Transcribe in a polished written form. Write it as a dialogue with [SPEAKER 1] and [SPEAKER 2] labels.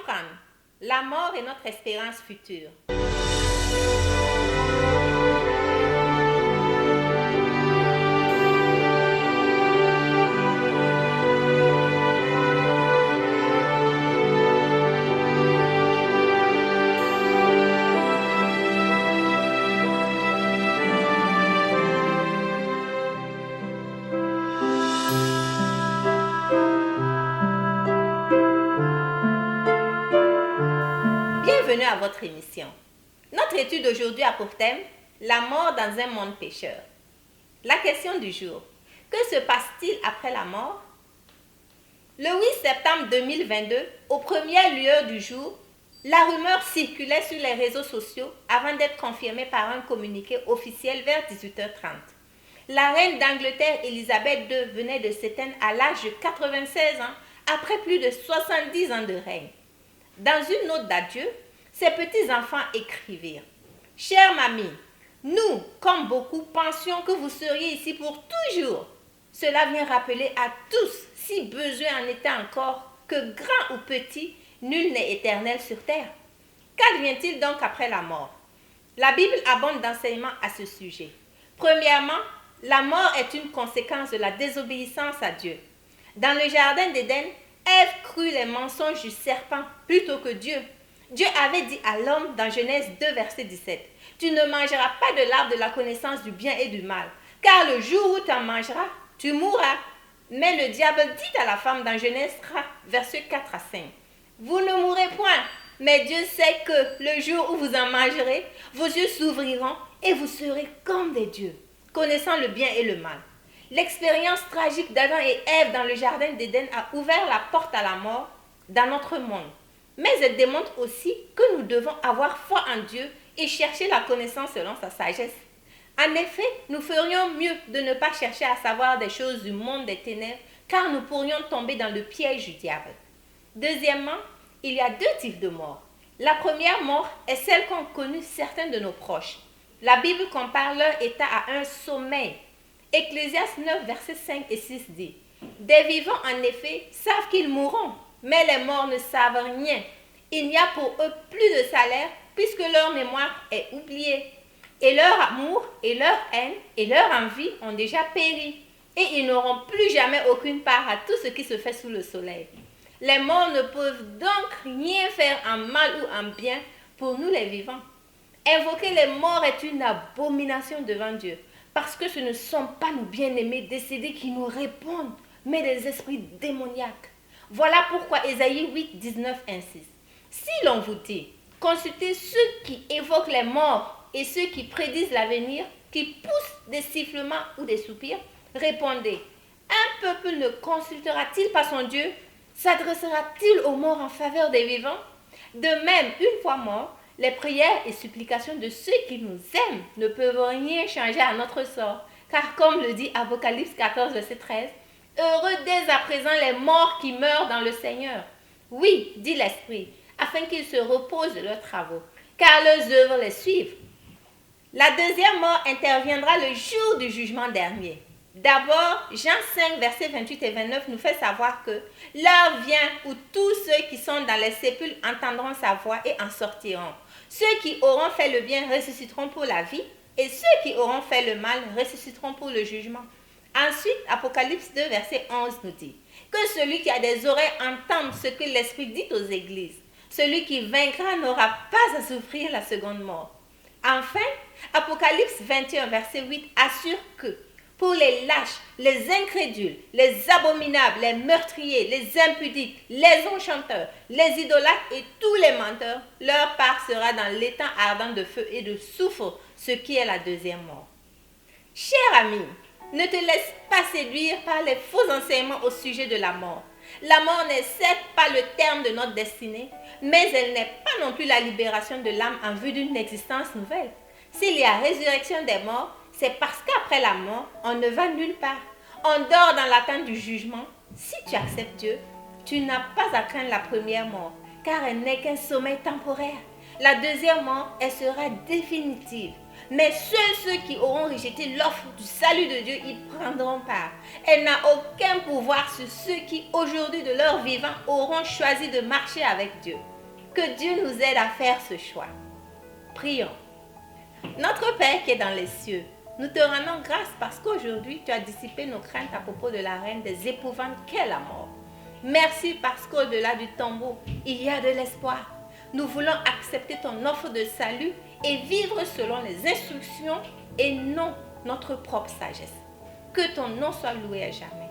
[SPEAKER 1] comprendre, la mort est notre espérance future. Bienvenue à votre émission. Notre étude aujourd'hui a pour thème la mort dans un monde pécheur. La question du jour, que se passe-t-il après la mort? Le 8 septembre 2022, aux premières lueurs du jour, la rumeur circulait sur les réseaux sociaux avant d'être confirmée par un communiqué officiel vers 18h30. La reine d'Angleterre Elisabeth II venait de s'éteindre à l'âge de 96 ans après plus de 70 ans de règne. Dans une note d'adieu, ses petits-enfants écrivirent « Chère mamie, nous, comme beaucoup, pensions que vous seriez ici pour toujours. Cela vient rappeler à tous, si besoin en était encore, que grand ou petit, nul n'est éternel sur terre. Qu'advient-il donc après la mort? La Bible abonde d'enseignements à ce sujet. Premièrement, la mort est une conséquence de la désobéissance à Dieu. Dans le jardin d'Éden, Ève crut les mensonges du serpent plutôt que Dieu. Dieu avait dit à l'homme dans Genèse 2, verset 17, « Tu ne mangeras pas de l'arbre de la connaissance du bien et du mal, car le jour où tu en mangeras, tu mourras. » Mais le diable dit à la femme dans Genèse 3, verset 4 à 5, « Vous ne mourrez point, mais Dieu sait que le jour où vous en mangerez, vos yeux s'ouvriront et vous serez comme des dieux, connaissant le bien et le mal. » L'expérience tragique d'Adam et Ève dans le jardin d'Éden a ouvert la porte à la mort dans notre monde. Mais elle démontre aussi que nous devons avoir foi en Dieu et chercher la connaissance selon sa sagesse. En effet, nous ferions mieux de ne pas chercher à savoir des choses du monde des ténèbres, car nous pourrions tomber dans le piège du diable. Deuxièmement, il y a deux types de morts. La première mort est celle qu'ont connue certains de nos proches. La Bible compare leur état à un sommeil. Ecclésiaste 9, versets 5 et 6 dit « Des vivants, en effet, savent qu'ils mourront, mais les morts ne savent rien. Il n'y a pour eux plus de salaire, puisque leur mémoire est oubliée. Et leur amour, et leur haine, et leur envie ont déjà péri. Et ils n'auront plus jamais aucune part à tout ce qui se fait sous le soleil. Les morts ne peuvent donc rien faire en mal ou en bien pour nous les vivants. Invoquer les morts est une abomination devant Dieu, parce que ce ne sont pas nos bien-aimés décédés qui nous répondent, mais des esprits démoniaques. Voilà pourquoi Ésaïe 8, 19 insiste. Si l'on vous dit, consultez ceux qui évoquent les morts et ceux qui prédisent l'avenir, qui poussent des sifflements ou des soupirs, répondez, un peuple ne consultera-t-il pas son Dieu? S'adressera-t-il aux morts en faveur des vivants? De même, une fois mort, les prières et supplications de ceux qui nous aiment ne peuvent rien changer à notre sort, car comme le dit Apocalypse 14, verset 13, « Heureux dès à présent les morts qui meurent dans le Seigneur. Oui, dit l'Esprit, afin qu'ils se reposent de leurs travaux, car leurs œuvres les suivent. » La deuxième mort interviendra le jour du jugement dernier. D'abord, Jean 5, versets 28 et 29 nous fait savoir que l'heure vient où tous ceux qui sont dans les sépulcres entendront sa voix et en sortiront. Ceux qui auront fait le bien ressusciteront pour la vie, et ceux qui auront fait le mal ressusciteront pour le jugement. Ensuite, Apocalypse 2, verset 11 nous dit que celui qui a des oreilles entende ce que l'Esprit dit aux églises. Celui qui vaincra n'aura pas à souffrir la seconde mort. Enfin, Apocalypse 21, verset 8 assure que pour les lâches, les incrédules, les abominables, les meurtriers, les impudiques, les enchanteurs, les idolâtres et tous les menteurs, leur part sera dans l'étang ardent de feu et de soufre, ce qui est la deuxième mort. Cher ami, ne te laisse pas séduire par les faux enseignements au sujet de la mort. La mort n'est certes pas le terme de notre destinée, mais elle n'est pas non plus la libération de l'âme en vue d'une existence nouvelle. S'il y a résurrection des morts, c'est parce qu'après la mort, on ne va nulle part. On dort dans l'attente du jugement. Si tu acceptes Dieu, tu n'as pas à craindre la première mort, car elle n'est qu'un sommeil temporaire. La deuxième mort, elle sera définitive. Mais seuls ceux qui auront rejeté l'offre du salut de Dieu y prendront part. Elle n'a aucun pouvoir sur ceux qui, aujourd'hui de leur vivant, auront choisi de marcher avec Dieu. Que Dieu nous aide à faire ce choix. Prions. Notre Père qui est dans les cieux, nous te rendons grâce parce qu'aujourd'hui tu as dissipé nos craintes à propos de la reine des épouvantes qu'est la mort. Merci parce qu'au-delà du tombeau, il y a de l'espoir. Nous voulons accepter ton offre de salut et vivre selon les instructions et non notre propre sagesse. Que ton nom soit loué à jamais.